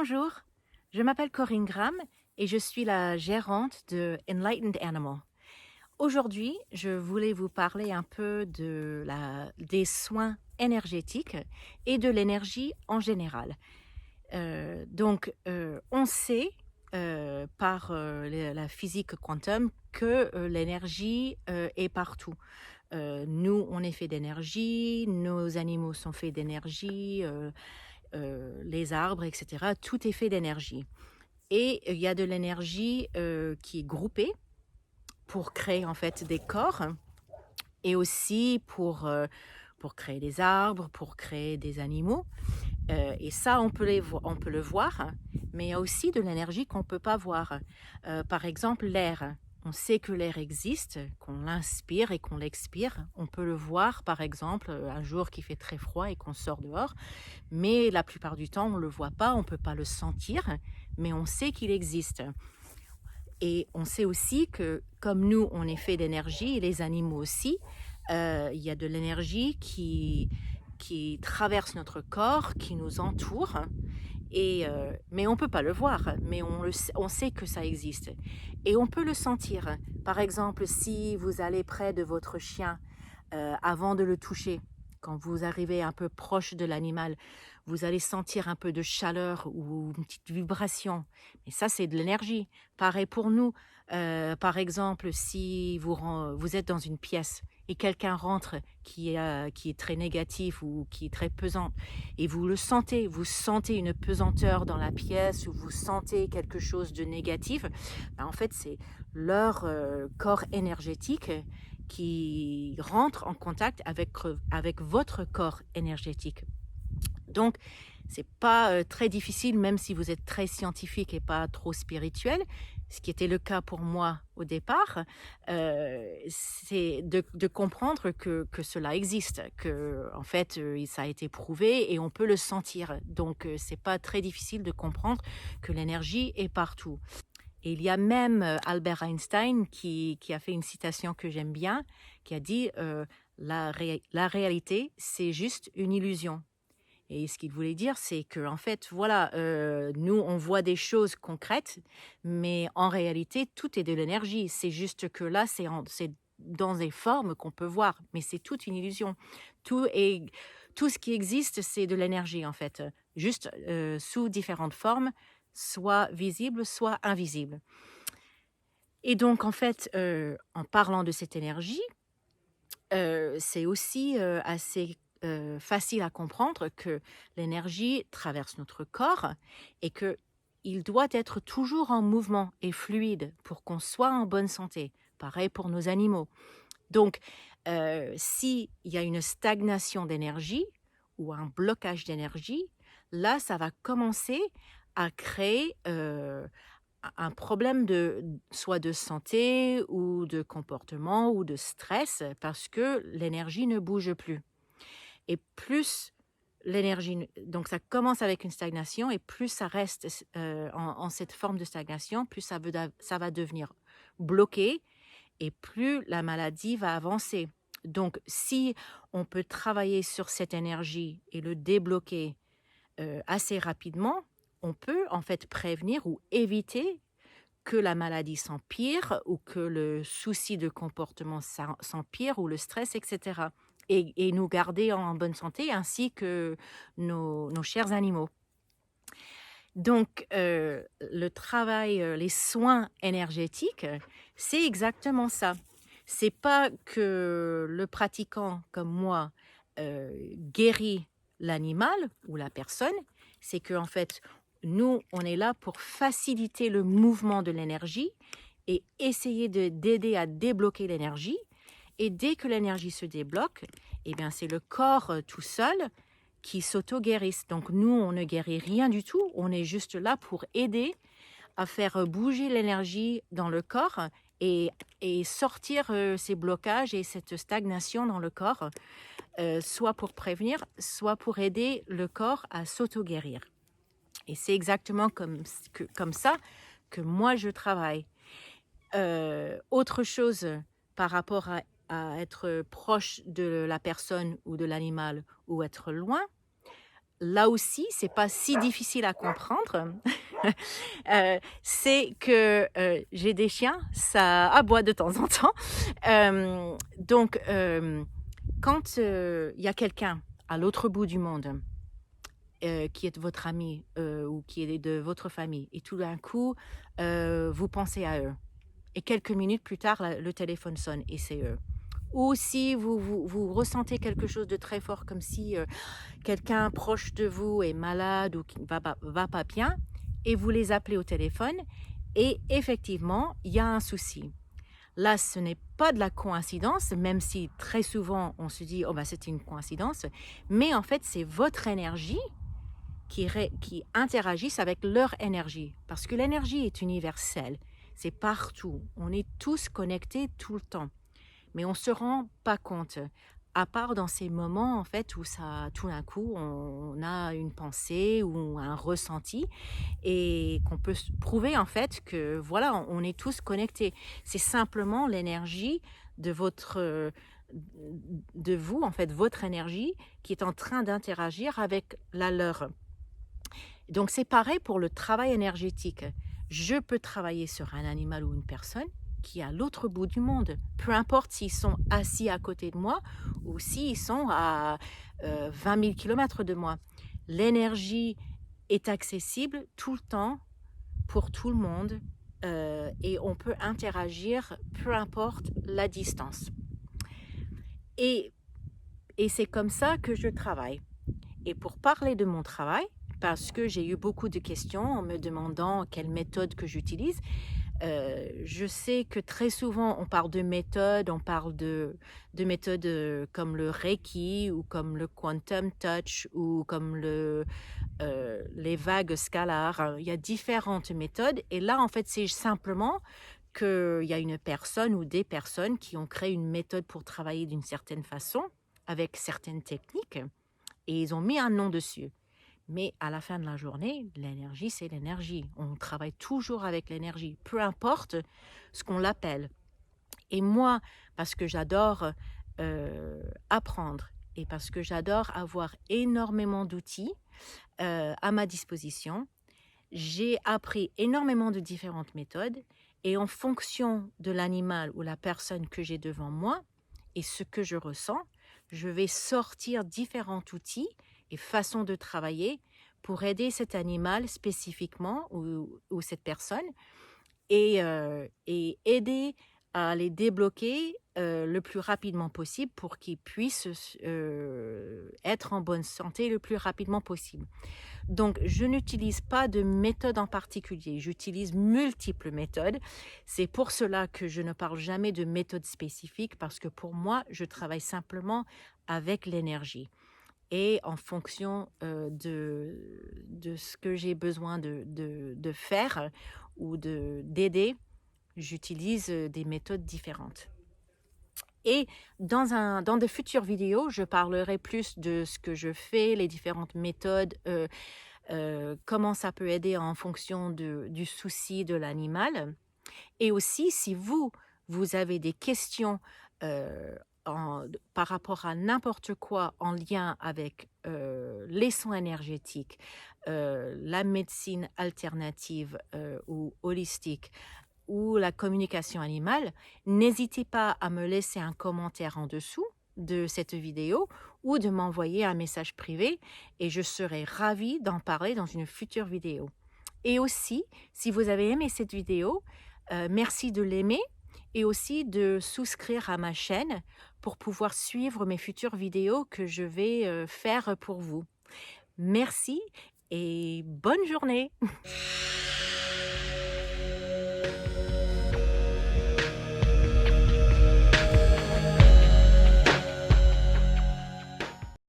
Bonjour, je m'appelle Corinne Graham et je suis la gérante de Enlightened Animal. Aujourd'hui, je voulais vous parler un peu des soins énergétiques et de l'énergie en général. On sait par la physique quantum que l'énergie est partout. Nous, on est fait d'énergie, nos animaux sont faits d'énergie, les arbres, etc. Tout est fait d'énergie. Et il y a de l'énergie qui est groupée pour créer en fait des corps et aussi pour créer des arbres, pour créer des animaux. Et ça, on peut le voir, hein, mais il y a aussi de l'énergie qu'on ne peut pas voir. Par exemple, l'air. On sait que l'air existe, qu'on l'inspire et qu'on l'expire. On peut le voir, par exemple, un jour qui fait très froid et qu'on sort dehors. Mais la plupart du temps, on ne le voit pas, on ne peut pas le sentir, mais on sait qu'il existe. Et on sait aussi que, comme nous, on est fait d'énergie, et les animaux aussi, il y a de l'énergie qui traverse notre corps, qui nous entoure, mais on ne peut pas le voir, mais on sait que ça existe. Et on peut le sentir. Par exemple, si vous allez près de votre chien avant de le toucher, quand vous arrivez un peu proche de l'animal, vous allez sentir un peu de chaleur ou une petite vibration. Et ça, c'est de l'énergie. Pareil pour nous. Par exemple, si vous êtes dans une pièce et quelqu'un rentre qui est très négatif ou qui est très pesant, et vous sentez une pesanteur dans la pièce ou vous sentez quelque chose de négatif, ben en fait, c'est leur corps énergétique qui rentre en contact avec votre corps énergétique. Donc, c'est pas très difficile, même si vous êtes très scientifique et pas trop spirituel, ce qui était le cas pour moi au départ, c'est de comprendre que cela existe, que en fait, ça a été prouvé et on peut le sentir. Donc, c'est pas très difficile de comprendre que l'énergie est partout. Et il y a même Albert Einstein qui a fait une citation que j'aime bien, qui a dit la réalité, c'est juste une illusion. Et ce qu'il voulait dire, c'est que en fait, voilà, nous, on voit des choses concrètes, mais en réalité, tout est de l'énergie. C'est juste que là, c'est dans des formes qu'on peut voir, mais c'est toute une illusion. Tout est, tout ce qui existe, c'est de l'énergie en fait, juste sous différentes formes, soit visible, soit invisible. Et donc, en fait, en parlant de cette énergie, c'est aussi assez facile à comprendre que l'énergie traverse notre corps et que il doit être toujours en mouvement et fluide pour qu'on soit en bonne santé. Pareil pour nos animaux. Donc, s'il y a une stagnation d'énergie ou un blocage d'énergie, là, ça va commencer à créer un problème soit de santé ou de comportement ou de stress parce que l'énergie ne bouge plus. Et plus donc ça commence avec une stagnation et plus ça reste en cette forme de stagnation, plus ça va devenir bloqué et plus la maladie va avancer. Donc si on peut travailler sur cette énergie et le débloquer assez rapidement, on peut en fait prévenir ou éviter que la maladie s'empire ou que le souci de comportement s'empire ou le stress, etc. Et nous garder en bonne santé ainsi que nos chers animaux. Donc, le travail, les soins énergétiques, c'est exactement ça. C'est pas que le pratiquant comme moi guérit l'animal ou la personne, c'est que en fait, nous, on est là pour faciliter le mouvement de l'énergie et essayer d'aider à débloquer l'énergie. Et dès que l'énergie se débloque, eh bien, c'est le corps tout seul qui s'auto-guérissent. Donc nous, on ne guérit rien du tout, on est juste là pour aider à faire bouger l'énergie dans le corps et, et sortir ces blocages et cette stagnation dans le corps, soit pour prévenir, soit pour aider le corps à s'auto-guérir. Et c'est exactement comme ça que moi je travaille. Autre chose par rapport à être proche de la personne ou de l'animal ou être loin, là aussi, c'est pas si difficile à comprendre. C'est que, j'ai des chiens, ça aboie de temps en temps. Donc, quand, il y a quelqu'un à l'autre bout du monde, qui est votre ami, ou qui est de votre famille et tout d'un coup, vous pensez à eux et quelques minutes plus tard, le téléphone sonne et c'est eux. Ou si vous ressentez quelque chose de très fort comme si, quelqu'un proche de vous est malade ou qui va pas bien et vous les appelez au téléphone et effectivement, il y a un souci. Là, ce n'est pas de la coïncidence, même si très souvent on se dit: «Oh bah, c'était une coïncidence», mais en fait, c'est votre énergie qui interagissent avec leur énergie. Parce que l'énergie est universelle, c'est partout. On est tous connectés tout le temps, mais on ne se rend pas compte. À part dans ces moments, en fait, où ça, tout d'un coup, on a une pensée ou un ressenti et qu'on peut prouver, en fait, que voilà, on est tous connectés. C'est simplement l'énergie de de vous, en fait, votre énergie qui est en train d'interagir avec la leur. Donc c'est pareil pour le travail énergétique. Je peux travailler sur un animal ou une personne qui est à l'autre bout du monde, peu importe s'ils sont assis à côté de moi ou s'ils sont à 20 000 kilomètres de moi. L'énergie est accessible tout le temps pour tout le monde et on peut interagir peu importe la distance. Et, et c'est comme ça que je travaille. Et pour parler de mon travail, parce que j'ai eu beaucoup de questions en me demandant quelle méthode que j'utilise, je sais que très souvent on parle de méthodes, on parle de méthodes comme le Reiki ou comme le Quantum Touch ou comme les vagues scalaires. Il y a différentes méthodes et là en fait c'est simplement qu'il y a une personne ou des personnes qui ont créé une méthode pour travailler d'une certaine façon avec certaines techniques et ils ont mis un nom dessus. Mais à la fin de la journée, l'énergie, c'est l'énergie. On travaille toujours avec l'énergie, peu importe ce qu'on l'appelle. Et moi, parce que j'adore apprendre et parce que j'adore avoir énormément d'outils à ma disposition, j'ai appris énormément de différentes méthodes et en fonction de l'animal ou la personne que j'ai devant moi et ce que je ressens, je vais sortir différents outils et façons de travailler pour aider cet animal spécifiquement ou cette personne et aider à les débloquer le plus rapidement possible pour qu'ils puissent être en bonne santé le plus rapidement possible. Donc, je n'utilise pas de méthode en particulier, j'utilise multiples méthodes. C'est pour cela que je ne parle jamais de méthode spécifique parce que pour moi, je travaille simplement avec l'énergie et en fonction de ce que j'ai besoin de faire ou d'aider, j'utilise des méthodes différentes. Et dans de futures vidéos, je parlerai plus de ce que je fais, les différentes méthodes, comment ça peut aider en fonction du souci de l'animal. Et aussi, si vous avez des questions par rapport à n'importe quoi en lien avec les soins énergétiques, la médecine alternative ou holistique, ou la communication animale, n'hésitez pas à me laisser un commentaire en dessous de cette vidéo ou de m'envoyer un message privé et je serai ravie d'en parler dans une future vidéo. Et aussi, si vous avez aimé cette vidéo, merci de l'aimer et aussi de souscrire à ma chaîne pour pouvoir suivre mes futures vidéos que je vais faire pour vous. Merci et bonne journée.